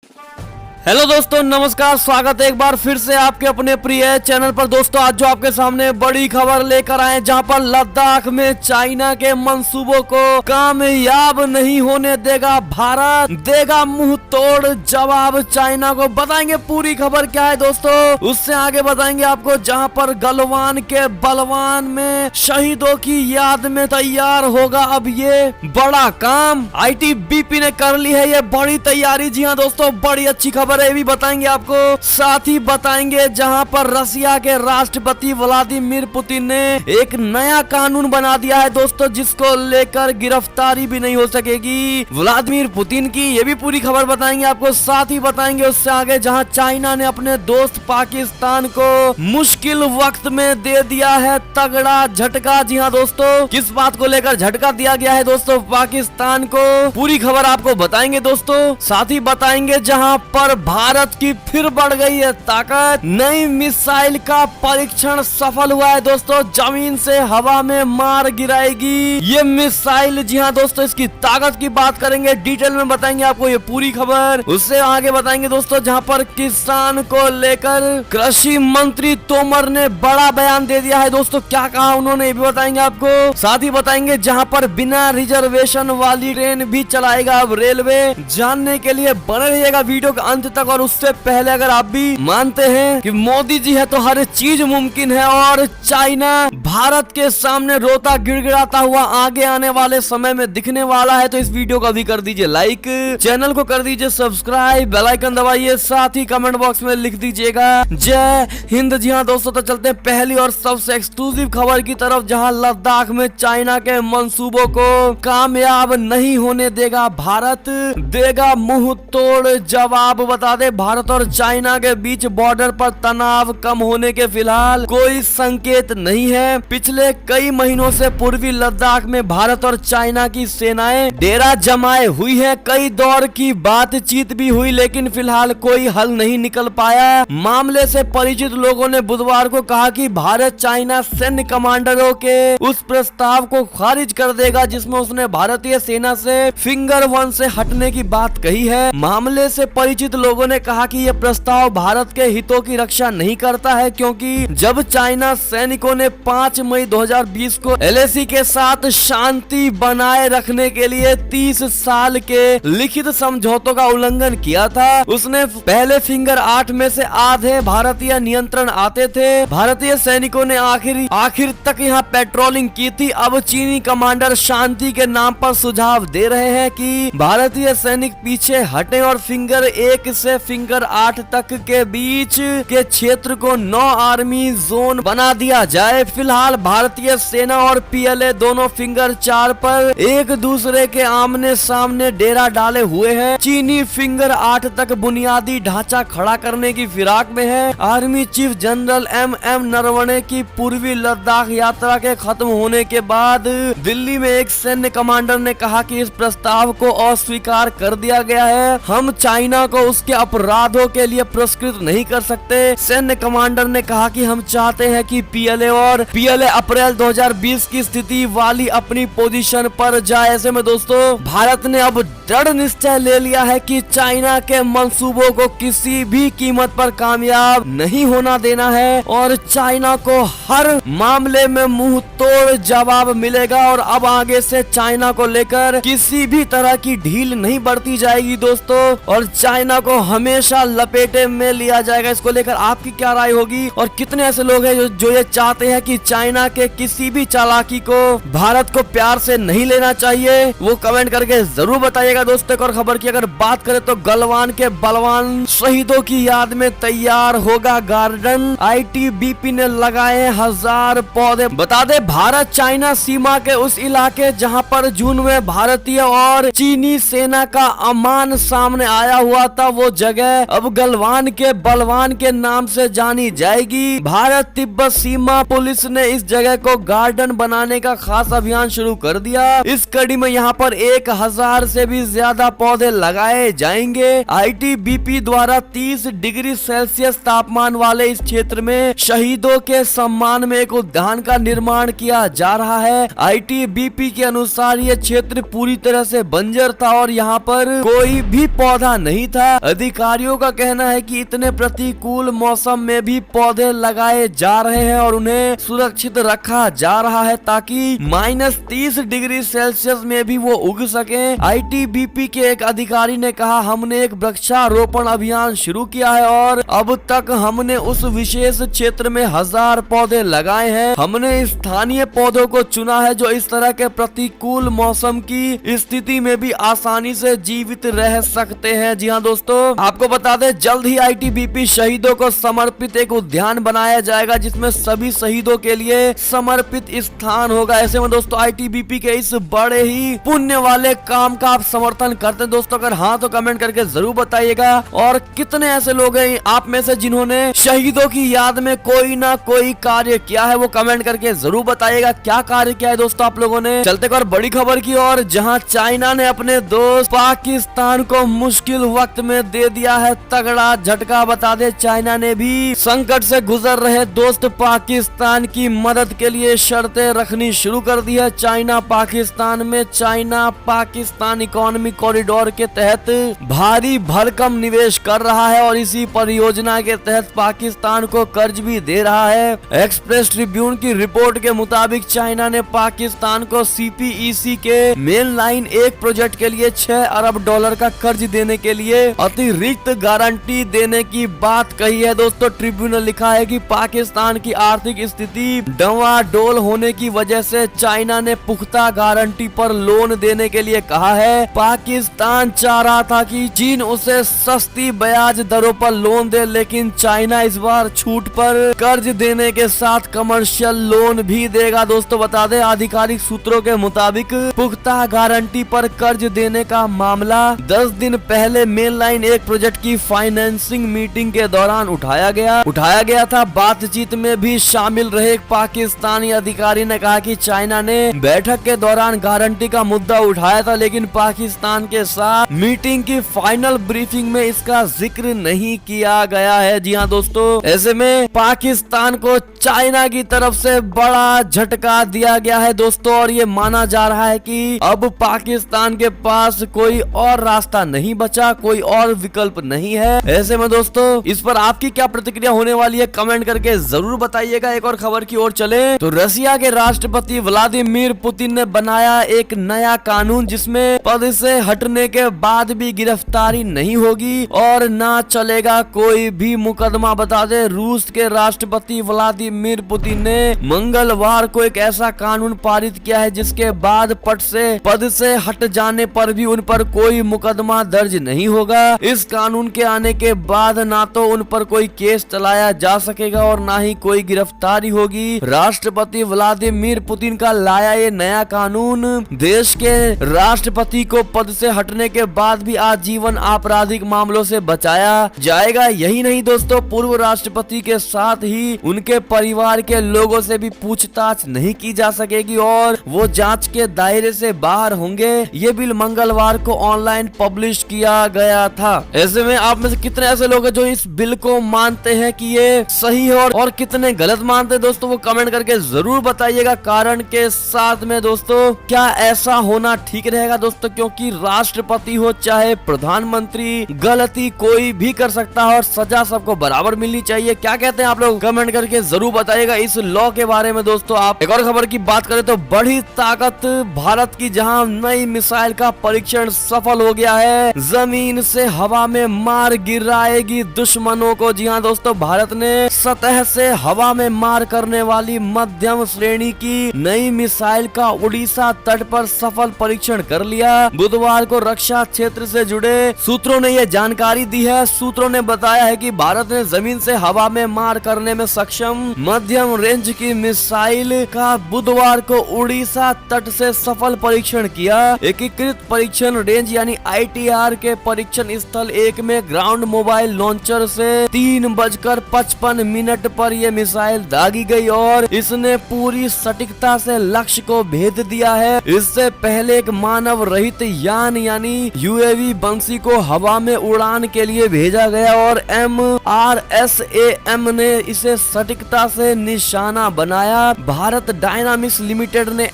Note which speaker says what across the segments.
Speaker 1: Hello दोस्तों, नमस्कार। स्वागत है एक बार फिर से आपके अपने प्रिय चैनल पर। दोस्तों, आज जो आपके सामने बड़ी खबर लेकर आए, जहां पर लद्दाख में चाइना के मंसूबों को कामयाब नहीं होने देगा भारत, देगा मुंह तोड़ जवाब चाइना को। बताएंगे पूरी खबर क्या है दोस्तों। उससे आगे बताएंगे आपको, जहां पर गलवान के बलवान में शहीदों की याद में तैयार होगा अब ये बड़ा काम। आईटीबीपी ने कर ली है ये बड़ी तैयारी। जी हाँ दोस्तों, बड़ी अच्छी खबर ये भी बताएंगे आपको। साथ ही बताएंगे जहां पर रसिया के राष्ट्रपति व्लादिमीर पुतिन ने एक नया कानून बना दिया है दोस्तों, जिसको लेकर गिरफ्तारी भी नहीं हो सकेगी व्लादिमीर पुतिन की। ये भी पूरी खबर बताएंगे आपको। साथ ही बताएंगे उससे आगे, जहां चाइना ने अपने दोस्त पाकिस्तान को मुश्किल वक्त में दे दिया है तगड़ा झटका। जी हाँ दोस्तों, किस बात को लेकर झटका दिया गया है दोस्तों पाकिस्तान को, पूरी खबर आपको बताएंगे दोस्तों। साथ ही बताएंगे जहां पर भारत की फिर बढ़ गई है ताकत। नई मिसाइल का परीक्षण सफल हुआ है दोस्तों, जमीन से हवा में मार गिराएगी ये मिसाइल। जी हाँ दोस्तों, इसकी ताकत की बात करेंगे, डिटेल में बताएंगे आपको ये पूरी खबर। उससे आगे बताएंगे दोस्तों, जहाँ पर किसान को लेकर कृषि मंत्री तोमर ने बड़ा बयान दे दिया है दोस्तों। क्या कहा उन्होंने, ये भी बताएंगे आपको। साथ ही बताएंगे जहाँ पर बिना रिजर्वेशन वाली ट्रेन भी चलाएगा अब रेलवे। जानने के लिए बने रहिएगा वीडियो के अंत तक। और उससे पहले, अगर आप भी मानते हैं कि मोदी जी है तो हर चीज मुमकिन है और चाइना भारत के सामने रोता गिड़गिड़ाता हुआ आगे आने वाले समय में दिखने वाला है, तो इस वीडियो को भी कर दीजिए लाइक, चैनल को कर दीजिए सब्सक्राइब, बेल आइकन दबाइए, साथ ही कमेंट बॉक्स में लिख दीजिएगा जय हिंद। जी हाँ दोस्तों, तो चलते हैं पहली और सबसे एक्सक्लूसिव खबर की तरफ, जहां लद्दाख में चाइना के मंसूबों को कामयाब नहीं होने देगा भारत, देगा मुंह तोड़ जवाब। बता दे, भारत और चाइना के बीच बॉर्डर पर तनाव कम होने के फिलहाल कोई संकेत नहीं है। पिछले कई महीनों से पूर्वी लद्दाख में भारत और चाइना की सेनाएं डेरा जमाए हुई है। कई दौर की बातचीत भी हुई, लेकिन फिलहाल कोई हल नहीं निकल पाया। मामले से परिचित लोगों ने बुधवार को कहा कि भारत चाइना सैन्य कमांडरों के उस प्रस्ताव को खारिज कर देगा जिसमें उसने भारतीय सेना से फिंगर 1 से हटने की बात कही है। मामले से परिचित लोगों ने कहा कि यह प्रस्ताव भारत के हितों की रक्षा नहीं करता है, क्योंकि जब चाइना सैनिकों ने 5 मई 2020 को एलएसी के साथ शांति बनाए रखने के लिए 30 साल के लिखित समझौतों का उल्लंघन किया था, उसने पहले फिंगर 8 में से आधे भारतीय नियंत्रण आते थे। भारतीय सैनिकों ने आखिर तक यहाँ पेट्रोलिंग की थी। अब चीनी कमांडर शांति के नाम पर सुझाव दे रहे हैं कि भारतीय सैनिक पीछे हटें और फिंगर 1 से फिंगर 8 तक के बीच के क्षेत्र को नो आर्मी जोन बना दिया जाए। फिलहाल भारतीय सेना और पीएलए दोनों फिंगर 4 पर एक दूसरे के आमने सामने डेरा डाले हुए हैं। चीनी फिंगर 8 तक बुनियादी ढांचा खड़ा करने की फिराक में है। Army chief general M Naravane की पूर्वी लद्दाख यात्रा के खत्म होने के बाद दिल्ली में एक सैन्य कमांडर ने कहा कि इस प्रस्ताव को अस्वीकार कर दिया गया है। हम चाइना को उसके अपराधों के लिए पुरस्कृत नहीं कर सकते। सैन्य कमांडर ने कहा कि हम चाहते हैं कि पीएलए अप्रैल 2020 की स्थिति वाली अपनी पोजीशन पर जाए। ऐसे में दोस्तों, भारत ने अब दृढ़ निश्चय ले लिया है कि चाइना के मंसूबों को किसी भी कीमत पर कामयाब नहीं होना देना है और चाइना को हर मामले में मुंह तोड़ जवाब मिलेगा। और अब आगे से चाइना को लेकर किसी भी तरह की ढील नहीं बरती जाएगी दोस्तों, और चाइना को हमेशा लपेटे में लिया जाएगा। इसको लेकर आपकी क्या राय होगी, और कितने ऐसे लोग हैं जो ये चाहते हैं कि चाइना के किसी भी चालाकी को भारत को प्यार से नहीं लेना चाहिए, वो कमेंट करके जरूर बताइएगा दोस्तों। और खबर की अगर बात करें तो गलवान के बलवान शहीदों की याद में तैयार होगा गार्डन। आईटीबीपी ने लगाए 1000 पौधे। बता दे, भारत चाइना सीमा के उस इलाके जहां पर जून में भारतीय और चीनी सेना का अमान सामने आया हुआ था, वो जगह अब गलवान के बलवान के नाम से जानी जाएगी। भारत तिब्बत सीमा पुलिस ने इस जगह को गार्डन बनाने का खास अभियान शुरू कर दिया। इस कड़ी में यहाँ पर 1000 से भी ज्यादा पौधे लगाए जाएंगे। आईटीबीपी द्वारा 30 डिग्री सेल्सियस तापमान वाले इस क्षेत्र में शहीदों के सम्मान में एक उद्यान का निर्माण किया जा रहा है। आईटीबीपी के अनुसार ये क्षेत्र पूरी तरह से बंजर था और यहाँ पर कोई भी पौधा नहीं था। अधिकारियों का कहना है कि इतने प्रतिकूल मौसम में भी पौधे लगाए जा रहे हैं और उन्हें सुरक्षित रखा जा रहा है ताकि -30 डिग्री सेल्सियस में भी वो उग सके। ITBP के एक अधिकारी ने कहा, हमने एक वृक्षारोपण अभियान शुरू किया है और अब तक हमने उस विशेष क्षेत्र में 1000 पौधे लगाए हैं। हमने स्थानीय पौधों को चुना है जो इस तरह के प्रतिकूल मौसम की स्थिति में भी आसानी से जीवित रह सकते हैं। जी हाँ दोस्तों, आपको बता दें जल्द ही ITBP शहीदों को समर्पित एक उद्यान बनाया जाएगा जिसमें सभी शहीदों के लिए समर्पित स्थान होगा। ऐसे में दोस्तों ITBP के इस बड़े ही पुण्य वाले काम का आप समर्थन करते हैं दोस्तों? अगर हाँ तो कमेंट करके जरूर बताइएगा। और कितने ऐसे लोग हैं आप में से जिन्होंने शहीदों की याद में कोई ना कोई कार्य किया है, वो कमेंट करके जरूर बताइएगा। क्या कार्य किया है दोस्तों आप लोगों ने? चलते कर बड़ी खबर की और, जहां चाइना ने अपने दोस्त पाकिस्तान को मुश्किल वक्त में दे दिया है तगड़ा झटका। बता दे चाइना ने भी संकट से गुजर रहे दोस्त पाकिस्तान की मदद के लिए शर्तें रखनी शुरू कर दी है। चाइना पाकिस्तान में चाइना पाकिस्तान इकोनॉमिक कॉरिडोर के तहत भारी भरकम निवेश कर रहा है और इसी परियोजना के तहत पाकिस्तान को कर्ज भी दे रहा है। एक्सप्रेस ट्रिब्यून की रिपोर्ट के मुताबिक चाइना ने पाकिस्तान को CPEC के मेन लाइन 1 प्रोजेक्ट के लिए $6 अरब का कर्ज देने के लिए अतिरिक्त गारंटी देने की बात कही है। दोस्तों ट्रिब्यून ने लिखा है कि पाकिस्तान की आर्थिक स्थिति डवाडोल होने की वजह से चाइना ने पुख्ता गारंटी पर लोन देने के लिए कहा है। पाकिस्तान चाह रहा था कि चीन उसे सस्ती ब्याज दरों पर लोन दे, लेकिन चाइना इस बार छूट पर कर्ज देने के साथ कमर्शियल लोन भी देगा। दोस्तों बता दें आधिकारिक सूत्रों के मुताबिक पुख्ता गारंटी पर कर्ज देने का मामला 10 दिन पहले मेन लाइन 1 प्रोजेक्ट की फाइनेंसिंग मीटिंग के दौरान उठाया गया था। बातचीत में भी शामिल रहे एक पाकिस्तानी अधिकारी ने कहा कि चाइना ने बैठक के दौरान गारंटी का मुद्दा उठाया था, लेकिन पाकिस्तान के साथ मीटिंग की फाइनल ब्रीफिंग में इसका जिक्र नहीं किया गया है। जी हाँ दोस्तों, ऐसे में पाकिस्तान को चाइना की तरफ से बड़ा झटका दिया गया है दोस्तों, और ये माना जा रहा है कि अब पाकिस्तान के पास कोई और रास्ता नहीं बचा, कोई और विकल्प नहीं है। ऐसे में दोस्तों इस पर आपकी क्या प्रतिक्रिया होने वाली है कमेंट करके जरूर बताइएगा। एक और खबर की ओर चले तो रशिया के राष्ट्रपति व्लादिमीर पुतिन ने बनाया एक नया कानून जिसमें पद से हटने के बाद भी गिरफ्तारी नहीं होगी और ना चलेगा कोई भी मुकदमा। बता दे रूस के राष्ट्रपति व्लादिमीर पुतिन ने मंगलवार को एक ऐसा कानून पारित किया है जिसके बाद पद से हट जाने पर भी उन पर कोई मुकदमा दर्ज नहीं होगा। इस कानून के आने के बाद ना तो उन पर कोई केस चलाया जा सकेगा और ना ही कोई गिरफ्तारी होगी। राष्ट्रपति व्लादिमीर पुतिन का लाया ये नया कानून देश के राष्ट्रपति को पद से हटने के बाद भी आजीवन आपराधिक मामलों से बचाया जाएगा। यही नहीं दोस्तों, पूर्व राष्ट्रपति के साथ ही उनके परिवार के लोगों से भी पूछताछ नहीं की जा सकेगी और वो जांच के दायरे से बाहर होंगे। ये बिल मंगलवार को ऑनलाइन पब्लिश किया गया था। ऐसे में आप में से कितने ऐसे लोग हैं जो इस बिल को मानते हैं कि ये सही है और कितने गलत मानते हैं दोस्तों, वो कमेंट करके जरूर बताइएगा। कारण के साथ में दोस्तों क्या ऐसा होना ठीक रहेगा दोस्तों? क्योंकि राष्ट्रपति हो चाहे प्रधानमंत्री, गलती कोई भी कर सकता है और सजा सबको बराबर मिलनी चाहिए। क्या कहते हैं आप लोग कमेंट करके जरूर बताइएगा इस लॉ के बारे में। दोस्तों आप एक और खबर की बात करें तो बड़ी ताकत भारत की, जहां नई मिसाइल का परीक्षण सफल हो गया है, जमीन से हवा में मार गिराएगी दुश्मनों को। जी हाँ दोस्तों, भारत ने सतह से हवा में मार करने वाली मध्यम श्रेणी की नई मिसाइल का उड़ीसा तट पर सफल परीक्षण कर लिया। बुधवार को रक्षा क्षेत्र से जुड़े सूत्रों ने यह जानकारी दी है। सूत्रों ने बताया है कि भारत ने जमीन से हवा में मार करने में सक्षम मध्यम रेंज की मिसाइल का बुधवार को उड़ीसा तट से सफल परीक्षण किया। एकीकृत परीक्षण रेंज यानी ITR के परीक्षण स्थल 1 में ग्राउंड मोबाइल लॉन्चर से 3:55 पर यह मिसाइल दागी गई और इसने पूरी सटीकता से लक्ष्य को भेद दिया है। इससे पहले एक मानव रहित यान यानी UAV बंसी को हवा में उड़ान के लिए भेजा गया और MRSAM ने इसे सटीकता से निशाना बनाया। भारत डायनामिक्स लिमिटेड ने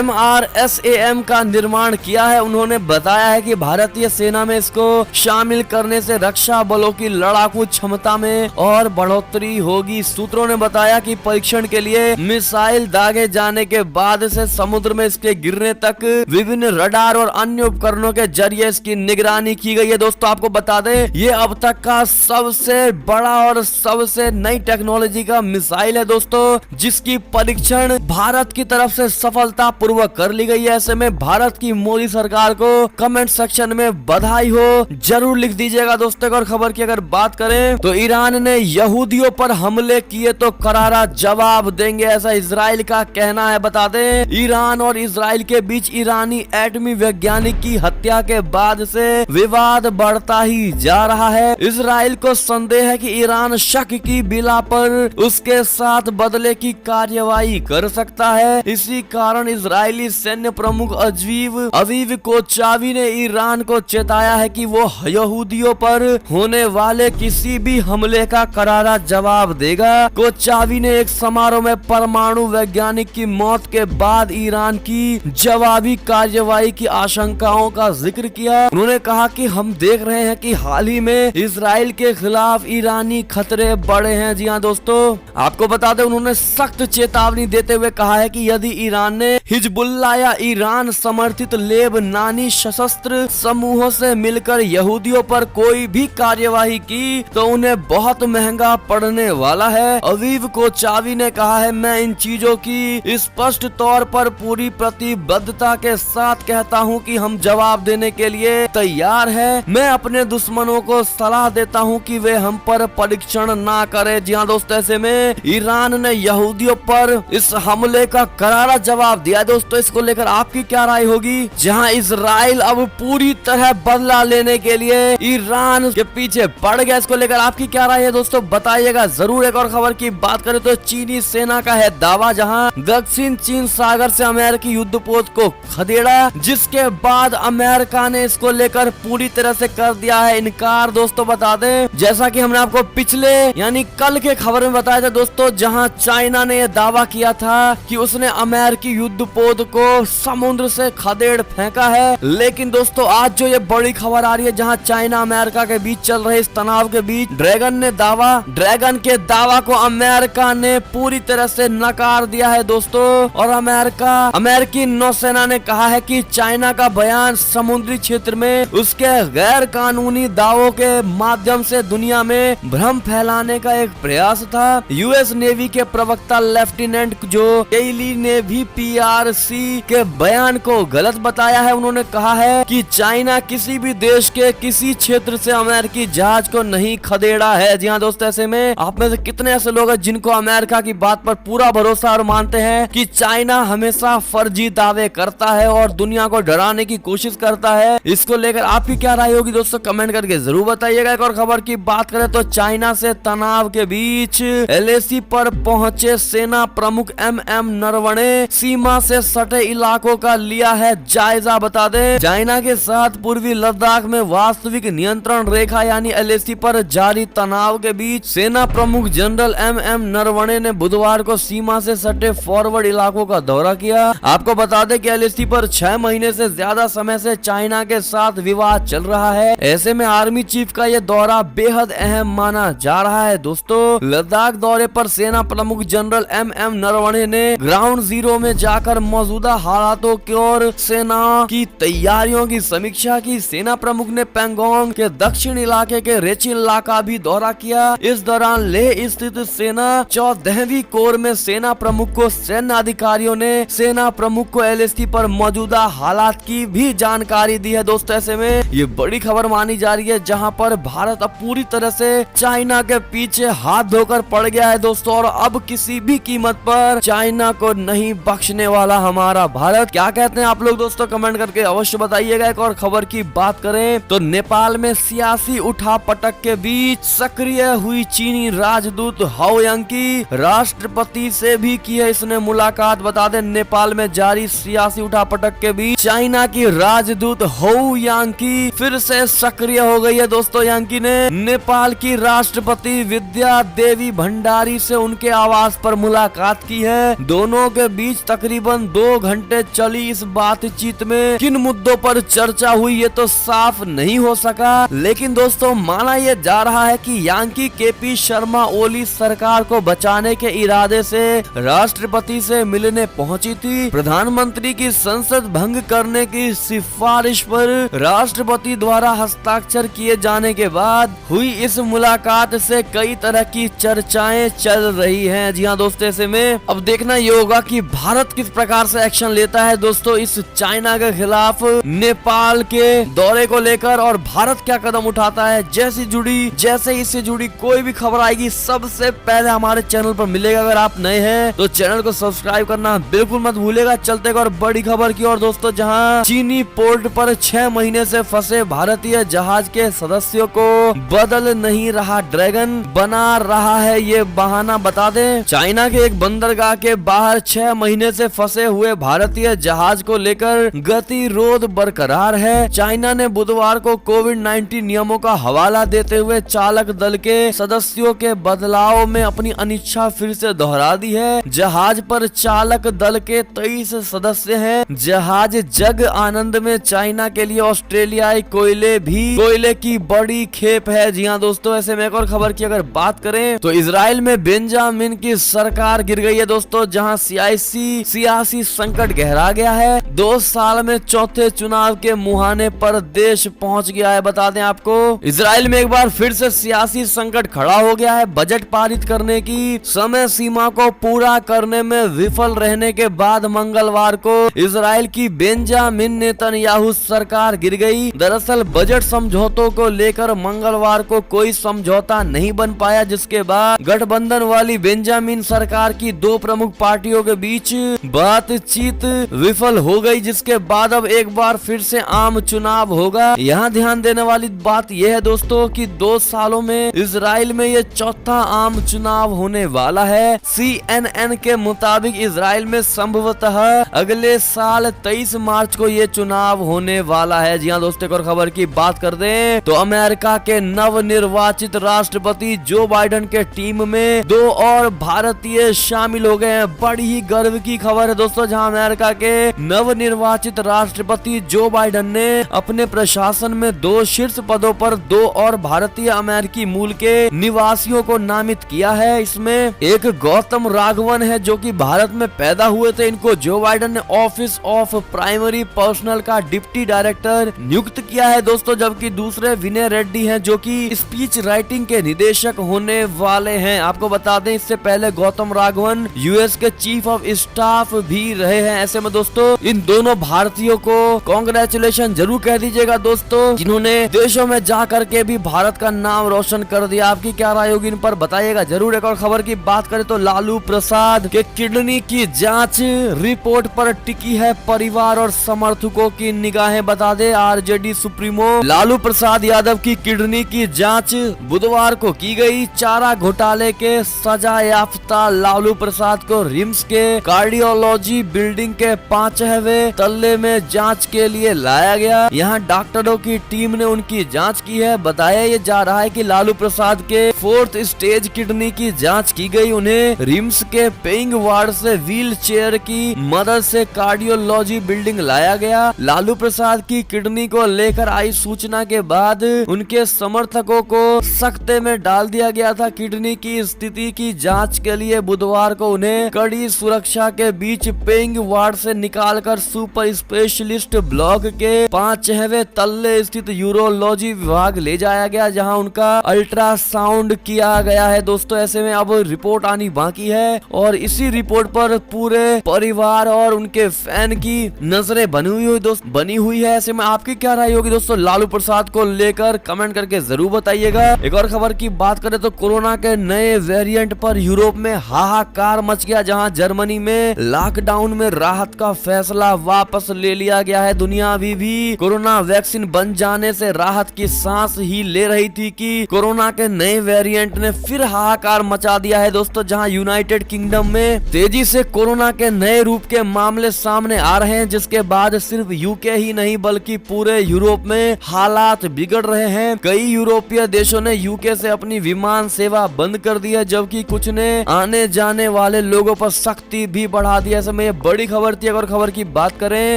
Speaker 1: MRSAM का निर्माण किया है। उन्होंने बताया है कि भारतीय सेना में इसको शामिल करने से रक्षा बलों की लड़ाकू क्षमता में और बढ़ोतरी होगी। सूत्रों ने बताया कि परीक्षण के लिए मिसाइल दागे जाने के बाद से समुद्र में इसके गिरने तक विभिन्न रडार और अन्य उपकरणों के जरिए इसकी निगरानी की गई है। दोस्तों आपको बता दें, ये अब तक का सबसे बड़ा और सबसे नई टेक्नोलॉजी का मिसाइल है दोस्तों, जिसकी परीक्षण भारत की तरफ से सफलता पूर्वक कर ली गई है। ऐसे में भारत की मोदी सरकार को कमेंट सेक्शन में बधाई हो, जरूर लिख दीजिएगा दोस्तों। और खबर की अगर बात करें तो ईरान ने यहूदियों पर हमले किए तो करारा जवाब देंगे, ऐसा इजराइल का कहना है। बता दें, ईरान और इजराइल के बीच ईरानी एटमी वैज्ञानिक की हत्या के बाद से विवाद बढ़ता ही जा रहा है। इजराइल को संदेह है कि ईरान शक की बिना पर उसके साथ बदले की कार्यवाही कर सकता है। इसी कारण इजरायली सैन्य प्रमुख अवीव कोचावी ने ईरान को चेताया है कि वो यहूदियों पर होने वाले किसी भी हमले का करारा जवाब देगा। कोचावी ने एक समारोह में परमाणु वैज्ञानिक की मौत के बाद ईरान की जवाबी कार्यवाही की आशंकाओं का जिक्र किया। उन्होंने कहा कि हम देख रहे हैं कि हाल ही में इजराइल के खिलाफ ईरानी खतरे बढ़े हैं। जी हाँ दोस्तों, आपको बता दें, उन्होंने सख्त चेतावनी देते हुए कहा है कि यदि ईरान ने हिजबुल्लाह या ईरान समर्थित लेबनानी सशस्त्र समूहों से मिलकर यहूदियों पर कोई भी कार्यवाही की तो उन्हें बहुत महंगा पड़ने वाला है। अवीव कोचावी ने कहा है, मैं इन चीजों की स्पष्ट तौर पर पूरी प्रतिबद्धता के साथ कहता हूं कि हम जवाब देने के लिए तैयार हैं। मैं अपने दुश्मनों को सलाह देता हूं कि वे हम पर परीक्षण ना करें। जी हाँ दोस्तों, ऐसे में ईरान ने यहूदियों पर इस हमले का करारा जवाब दिया। दोस्तों इसको लेकर आपकी क्या राय होगी? जहां इजराइल अब पूरी तरह बदला लेने के लिए ईरान के पीछे पड़ गया, इसको लेकर आपकी क्या राय है दोस्तों, बताइएगा जरूर। एक और खबर की बात करें तो चीनी सेना का है दावा, जहां दक्षिण चीन सागर से अमेरिकी युद्धपोत को खदेड़ा, जिसके बाद अमेरिका ने इसको लेकर पूरी तरह से कर दिया है इनकार। दोस्तों बता दें, जैसा कि हमने आपको पिछले यानी कल के खबर में बताया था दोस्तों, जहां चाइना ने यह दावा किया था कि उसने अमेरिकी युद्धपोत को समुद्र से खदेड़ फेंका है। लेकिन दोस्तों आज जो ये बड़ी खबर आ रही है, जहां चाइना अमेरिका के बीच चल रहे इस तनाव के बीच ड्रैगन के दावा को अमेरिका ने पूरी तरह से नकार दिया है दोस्तों। और अमेरिकी नौसेना ने कहा है कि चाइना का बयान समुद्री क्षेत्र में उसके गैर कानूनी दावों के माध्यम से दुनिया में भ्रम फैलाने का एक प्रयास था। यूएस नेवी के प्रवक्ता लेफ्टिनेंट जो केली ने भी PRC के बयान को गलत बताया है। उन्होंने कहा है कि चाइना किसी भी देश के किसी क्षेत्र से अमेरिकी जहाज को नहीं खदेड़ा है। जी हाँ दोस्तों, ऐसे में आप में से कितने ऐसे लोग हैं जिनको अमेरिका की बात पर पूरा भरोसा और मानते हैं कि चाइना हमेशा फर्जी दावे करता है और दुनिया को डराने की कोशिश करता है? इसको लेकर आपकी क्या राय होगी दोस्तों, कमेंट करके जरूर बताइएगा। एक और खबर की बात करें तो चाइना से तनाव के बीच LAC पर पहुंचे सेना प्रमुख MM नरवणे सीमा से सटे इलाकों का लिया है जायजा। बता दें, चाइना के साथ पूर्वी लद्दाख में वास्तविक नियंत्रण रेखा यानी LAC पर जारी तनाव के बीच सेना प्रमुख जनरल MM नरवणे ने बुधवार को सीमा से सटे फॉरवर्ड इलाकों का दौरा किया। आपको बता दें कि LAC पर 6 महीने से ज्यादा समय से चाइना के साथ विवाद चल रहा है। ऐसे में आर्मी चीफ का यह दौरा बेहद अहम माना जा रहा है दोस्तों। लद्दाख दौरे पर सेना प्रमुख जनरल MM नरवणे ने ग्राउंड जीरो में जाकर मौजूदा हालातों की और सेना की तैयारियों की समीक्षा की। सेना प्रमुख ने पैंगोंग के दक्षिण इलाके के रेचिला का भी दौरा किया। इस दौरान लेह स्थित सेना 14वीं कोर में सेना प्रमुख को सैन्य अधिकारियों ने सेना प्रमुख को LAC पर मौजूदा हालात की भी जानकारी दी है। दोस्तों ऐसे में ये बड़ी खबर मानी जा रही है, जहां पर भारत अब पूरी तरह से चाइना के पीछे हाथ धोकर पड़ गया है दोस्तों। और अब किसी भी कीमत पर चाइना को नहीं बख्शने वाला हमारा भारत। क्या कहते हैं आप लोग दोस्तों, कमेंट करके अवश्य बताइएगा। एक और खबर की बात करें तो नेपाल में सियासी उठापटक के बीच सक्रिय हुई चीनी राजदूत हाओ यांकी राष्ट्रपति से भी की है इसने मुलाकात। बता दें, नेपाल में जारी सियासी उठापटक के बीच चाइना की राजदूत हाओ यांकी फिर से सक्रिय हो गई है दोस्तों। यांकी ने नेपाल की राष्ट्रपति विद्या देवी भंडारी से उनके आवास पर मुलाकात की है। दोनों के बीच तकरीबन 2 घंटे चली इस बातचीत में किन मुद्दों पर चर्चा हुई ये तो साफ नहीं हो सका, लेकिन दोस्तों माना यह जा रहा है कि यांकी केपी शर्मा ओली सरकार को बचाने के इरादे से राष्ट्रपति से मिलने पहुंची थी। प्रधानमंत्री की संसद भंग करने की सिफारिश पर राष्ट्रपति द्वारा हस्ताक्षर किए जाने के बाद हुई इस मुलाकात से कई तरह की चर्चाएं चल रही हैं। जी हाँ दोस्तों, ऐसे में अब देखना ये होगा कि भारत किस प्रकार से एक्शन लेता है दोस्तों इस चाइना के खिलाफ नेपाल के दौरे को लेकर, और भारत क्या कदम उठाता है। जैसे इससे जुड़ी कोई भी खबर आएगी सबसे पहले हमारे चैनल पर मिलेगा। अगर आप नए हैं तो चैनल को सब्सक्राइब करना बिल्कुल मत भूलेगा। चलते और बड़ी खबर की ओर दोस्तों, जहां चीनी पोर्ट पर 6 महीने से फंसे भारतीय जहाज के सदस्यों को बदल नहीं रहा ड्रैगन, बना रहा है ये बहाना। बता दें, चाइना के एक बंदरगाह के बाहर 6 महीने से फंसे हुए भारतीय जहाज को लेकर गतिरोध बरकरार है। चाइना ने बुधवार को कोविड-19 नियमों का हवाला देते हुए चालक दल के सदस्यों के बदलाव में अपनी अनिच्छा फिर से दोहरा दी है। जहाज पर चालक दल के 23 सदस्य हैं। जहाज जग आनंद में चाइना के लिए ऑस्ट्रेलियाई कोयले की बड़ी खेप है। जी हाँ दोस्तों, ऐसे में एक और खबर की अगर बात करें तो इजराइल में बेंजामिन की सरकार गिर गई है दोस्तों, जहां सियासी संकट गहरा गया है। 2 साल में चौथे चुनाव के मुहाने पर देश पहुंच गया है। बता दें आपको, इजराइल में एक बार फिर से सियासी संकट खड़ा हो गया है। बजट पारित करने की समय सीमा को पूरा करने में विफल रहने के बाद मंगलवार को इजराइल की बेंजामिन नेतन्याहू सरकार गिर गई। दरअसल बजट समझौतों को लेकर मंगलवार को कोई समझौता नहीं बन पाया, जिसके बाद गठबंधन वाली बेंजामिन सरकार की 2 प्रमुख पार्टियों के बीच बातचीत विफल हो गई, जिसके बाद अब एक बार फिर से आम चुनाव होगा। यहाँ ध्यान देने वाली बात यह है दोस्तों कि 2 सालों में इजराइल में ये चौथा आम चुनाव होने वाला है। CNN के मुताबिक इजराइल में संभवतः अगले साल 23 मार्च को ये चुनाव होने वाला है। जी हाँ दोस्तों, और खबर की बात कर दें तो अमेरिका के नव निर्वाचित राष्ट्रपति जो बाइडेन के टीम में 2 और भारतीय शामिल हो गए हैं। बड़ी ही गर्व की खबर है दोस्तों, जहां अमेरिका के नव निर्वाचित राष्ट्रपति जो बाइडेन ने अपने प्रशासन में 2 शीर्ष पदों पर 2 और भारतीय अमेरिकी मूल के निवासियों को नामित किया है। इसमें एक गौतम राघवन है जो कि भारत में पैदा हुए थे। इनको जो बाइडेन ने ऑफिस ऑफ प्राइमरी पर्सनल का डिप्टी डायरेक्टर नियुक्त किया है दोस्तों, जबकि दूसरे विनय रेड्डी हैं जो कि स्पीच राइटिंग के निदेशक होने वाले हैं। आपको बता दें, इससे पहले गौतम राघवन यूएस के चीफ ऑफ स्टाफ भी रहे हैं। ऐसे में दोस्तों इन दोनों भारतीयों को कांग्रेचुलेशन जरूर कह दीजिएगा दोस्तों, जिन्होंने देशों में जा करके भी भारत का नाम रोशन कर दिया। आपकी क्या राय होगी इन पर बताइएगा जरूर। एक और खबर की बात करें तो लालू प्रसाद के किडनी की जांच रिपोर्ट पर टिकी है परिवार और समर्थकों की निगाहें। बता दे, आरजेडी सुप्रीमो लालू प्रसाद यादव की किडनी की जांच बुधवार को की गई। चारा घोटाले के सजा याफ्ता लालू प्रसाद को रिम्स के कार्डियोलॉजी बिल्डिंग के 5वें तल्ले में जांच के लिए लाया गया। यहाँ डॉक्टरों की टीम ने उनकी जांच की है। बताया ये जा रहा है कि लालू प्रसाद के 4th स्टेज किडनी की जांच की गई। उन्हें रिम्स के पेइंग वार्ड से व्हील चेयर की मदद से कार्डियोलॉजी बिल्डिंग लाया गया। लालू प्रसाद की किडनी को लेकर आई सूचना के बाद उनके समर्थकों को सख्ते में डाल दिया गया था। किडनी की स्थिति की जांच के लिए बुधवार को उन्हें कड़ी सुरक्षा के बीच पेइंग वार्ड से निकालकर सुपर स्पेशलिस्ट ब्लॉक के 5वें तल्ले स्थित यूरोलॉजी विभाग ले जाया गया, जहां उनका अल्ट्रासाउंड किया गया है दोस्तों। ऐसे में अब रिपोर्ट आनी बाकी है और इसी रिपोर्ट पर पूरे परिवार और उनके फैन की नजरें बनी हुई है। ऐसे में आपकी क्या राय होगी दोस्तों लालू प्रसाद को लेकर, कमेंट करके जरूर बताइएगा। एक और खबर की बात करें तो कोरोना के नए वेरिएंट पर यूरोप में हाहाकार मच गया, जहां जर्मनी में लॉकडाउन में राहत का फैसला वापस ले लिया गया है। दुनिया अभी भी कोरोना वैक्सीन बन जाने से राहत की सांस ही ले रही थी कि कोरोना के नए वेरिएंट ने फिर हाहाकार मचा दिया है दोस्तों, जहां यूनाइटेड किंगडम में तेजी से कोरोना के नए रूप के मामले सामने आ रहे हैं, जिसके बाद सिर्फ यूके ही नहीं बल्कि पूरे यूरोप में हालात बिगड़ रहे हैं। कई यूरोपीय देशों ने यूके से अपनी विमान विमान सेवा बंद कर दी है, जबकि कुछ ने आने जाने वाले लोगों पर सख्ती भी बढ़ा दी है। ऐसे में ये बड़ी खबर थी। अगर खबर की बात करें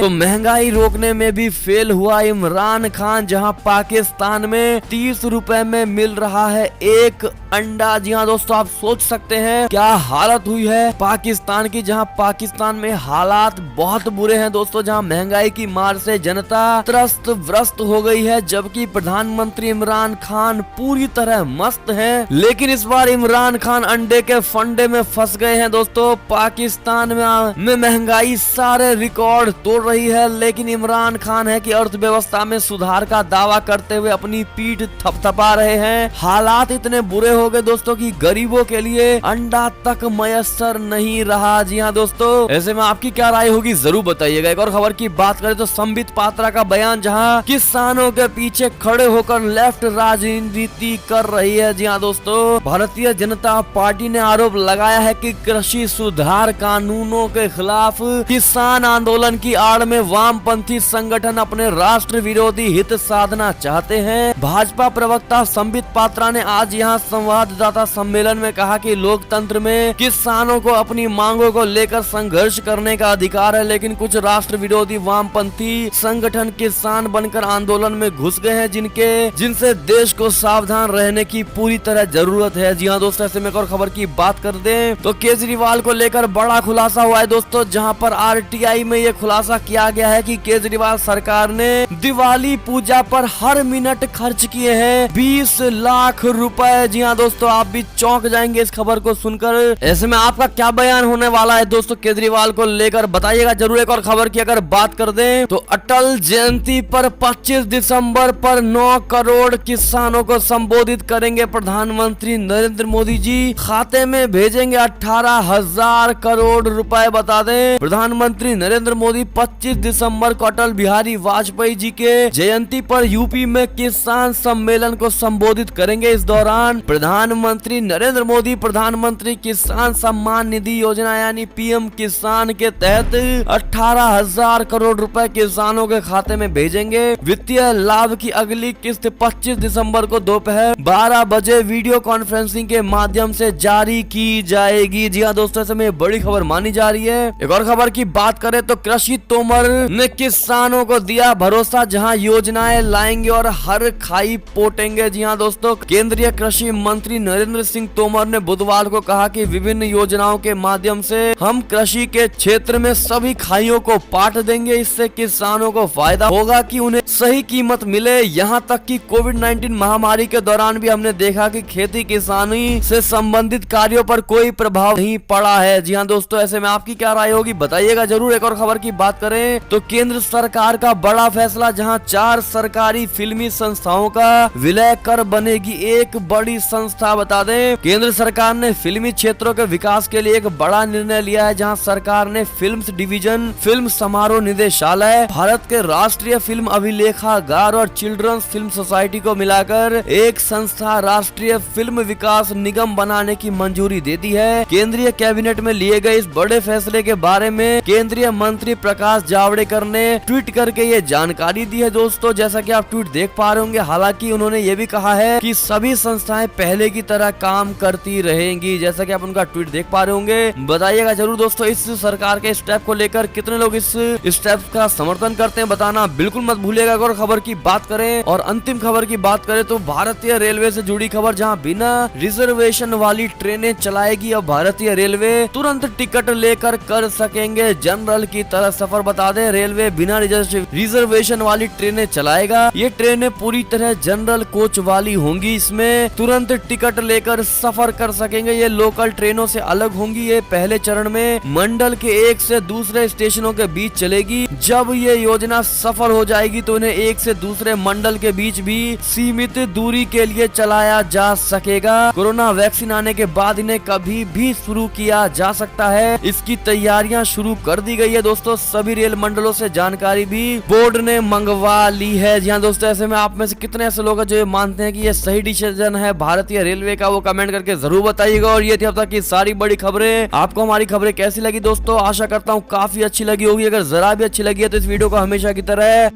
Speaker 1: तो महंगाई रोकने में भी फेल हुआ इमरान खान, जहां पाकिस्तान में 30 रुपए में मिल रहा है एक अंडा। जी हाँ दोस्तों, आप सोच सकते हैं क्या हालत हुई है पाकिस्तान की, जहां पाकिस्तान में हालात बहुत बुरे हैं दोस्तों, जहां महंगाई की मार से जनता त्रस्त व्रस्त हो गई है, जबकि प्रधानमंत्री इमरान खान पूरी तरह मस्त हैं। लेकिन इस बार इमरान खान अंडे के फंडे में फंस गए हैं दोस्तों। पाकिस्तान में महंगाई सारे रिकॉर्ड तोड़ रही है, लेकिन इमरान खान है कि अर्थव्यवस्था में सुधार का दावा करते हुए अपनी पीठ थपथपा रहे हैं। हालात इतने बुरे हो गए दोस्तों कि गरीबों के लिए अंडा तक मयसर नहीं रहा। जी हाँ दोस्तों, ऐसे में आपकी क्या राय होगी जरूर बताइएगा। एक और खबर की बात करें तो संबित पात्रा का बयान, जहां किसानों के पीछे खड़े होकर लेफ्ट राजनीति कर रही है। जी हाँ दोस्तों, भारतीय जनता पार्टी ने आरोप लगाया है कि कृषि सुधार कानूनों के खिलाफ किसान आंदोलन की आड़ में वामपंथी संगठन अपने राष्ट्र विरोधी हित साधना चाहते हैं। भाजपा प्रवक्ता संबित पात्रा ने आज यहाँ संवाददाता सम्मेलन में कहा कि लोकतंत्र में किसानों को अपनी मांगों को लेकर संघर्ष करने का अधिकार है, लेकिन कुछ राष्ट्र विरोधी वामपंथी संगठन किसान बनकर आंदोलन में घुस गए हैं, जिनसे देश को सावधान रहने की पूरी तरह जरूरत है। जी हाँ दोस्तों, ऐसे में एक और खबर की बात कर दें तो केजरीवाल को लेकर बड़ा खुलासा हुआ है दोस्तों, जहां पर आरटीआई में ये खुलासा किया गया है कि केजरीवाल सरकार ने दिवाली पूजा पर हर मिनट खर्च किए हैं 20 लाख रुपए। जी हाँ दोस्तों, आप भी चौंक जाएंगे इस खबर को सुनकर। ऐसे में आपका क्या बयान होने वाला है दोस्तों केजरीवाल को लेकर, बताइएगा जरूर। एक और खबर की अगर बात कर दें तो अटल जयंती पर 25 दिसंबर पर 9 करोड़ किसानों को संबोधित करेंगे प्रधानमंत्री नरेंद्र मोदी जी। खाते में भेजेंगे 18,000 करोड़ रुपए। बता दें प्रधानमंत्री नरेंद्र मोदी 25 दिसंबर को अटल बिहारी वाजपेयी जी के जयंती पर यूपी में किसान सम्मेलन को संबोधित करेंगे। इस दौरान प्रधानमंत्री नरेंद्र मोदी प्रधानमंत्री किसान सम्मान निधि योजना यानी पीएम किसान के तहत 18,000 करोड़ रुपए किसानों के खाते में भेजेंगे। वित्तीय लाभ की अगली किस्त 25 दिसंबर को दोपहर 12 बजे वीडियो कॉन्फ्रेंसिंग के माध्यम से जारी की जाएगी। जी हाँ दोस्तों, ऐसे में बड़ी खबर मानी जा रही है। एक और खबर की बात करें तो कृषि तोमर ने किसानों को दिया भरोसा, जहां योजनाएं लाएंगे और हर खाई पोटेंगे। जी हाँ दोस्तों, केंद्रीय कृषि मंत्री नरेंद्र सिंह तोमर ने बुधवार को कहा कि विभिन्न योजनाओं के माध्यम से हम कृषि के क्षेत्र में सभी खाइयों को पाट देंगे। इससे किसानों को फायदा होगा कि उन्हें सही कीमत मिले। यहाँ तक कि कोविड-19 महामारी के दौरान भी हमने देखा कि खेती किसानी से संबंधित कार्यों पर कोई प्रभाव नहीं पड़ा है। जी हाँ दोस्तों, ऐसे में आपकी क्या राय होगी बताइएगा जरूर। एक और खबर की बात करें तो केंद्र सरकार का बड़ा फैसला, जहां 4 सरकारी फिल्मी संस्थाओं का विलय कर बनेगी एक बड़ी संस्था। बता दें केंद्र सरकार ने फिल्मी क्षेत्रों के विकास के लिए एक बड़ा निर्णय लिया है, जहां सरकार ने फिल्म्स डिवीजन, फिल्म समारोह निदेशालय, भारत के राष्ट्रीय फिल्म अभिलेखागार और चिल्ड्रंस फिल्म सोसाइटी को मिलाकर एक संस्था राष्ट्रीय फिल्म विकास निगम बनाने की मंजूरी दे दी है। केंद्रीय कैबिनेट में लिए गए इस बड़े फैसले के बारे में केंद्रीय मंत्री प्रकाश जावड़ेकर ने ट्वीट करके ये जानकारी दी है दोस्तों, जैसा कि आप ट्वीट देख पा रहे होंगे। हालांकि उन्होंने ये भी कहा है कि सभी संस्थाएं पहले की तरह काम करती रहेंगी, जैसा कि आप उनका ट्वीट देख पा रहे होंगे। बताइएगा जरूर दोस्तों इस सरकार के स्टेप को लेकर कितने लोग इस स्टेप का समर्थन करते हैं, बताना बिल्कुल मत भूलिएगा। और खबर की बात करें और अंतिम खबर की बात करें तो भारतीय रेलवे से जुड़ी खबर, जहां बिना रिजर्वेशन वाली ट्रेनें चलाएगी। अब भारतीय रेलवे तुरंत टिकट लेकर कर सकेंगे जनरल की तरह सफर। बता दें रेलवे बिना रिजर्वेशन वाली ट्रेनें चलाएगा। ये ट्रेनें पूरी तरह जनरल कोच वाली होंगी, इसमें तुरंत टिकट लेकर सफर कर सकेंगे। ये लोकल ट्रेनों से अलग होंगी। ये पहले चरण में मंडल के एक से दूसरे स्टेशनों के बीच चलेगी। जब ये योजना सफल हो जाएगी तो इन्हें एक से दूसरे मंडल के बीच भी सीमित दूरी के लिए चलाया जा सकेगा। कोरोना वैक्सीन आने के बाद इन्हें कभी भी शुरू किया जा सकता है। इसकी तैयारियां शुरू कर दी गई है दोस्तों। सभी रेल मंडलों से जानकारी भी बोर्ड ने मंगवा ली है। जी हाँ दोस्तों, ऐसे में आप में से कितने ऐसे लोग हैं जो मानते हैं कि ये सही डिसीजन है भारतीय रेलवे का, वो कमेंट करके जरूर बताइएगा। और ये थी अब तक की सारी बड़ी खबरें। आपको हमारी खबरें कैसी लगी दोस्तों? आशा करता हूँ काफी अच्छी लगी होगी। अगर जरा भी अच्छी लगी है तो इस वीडियो को हमेशा की तरह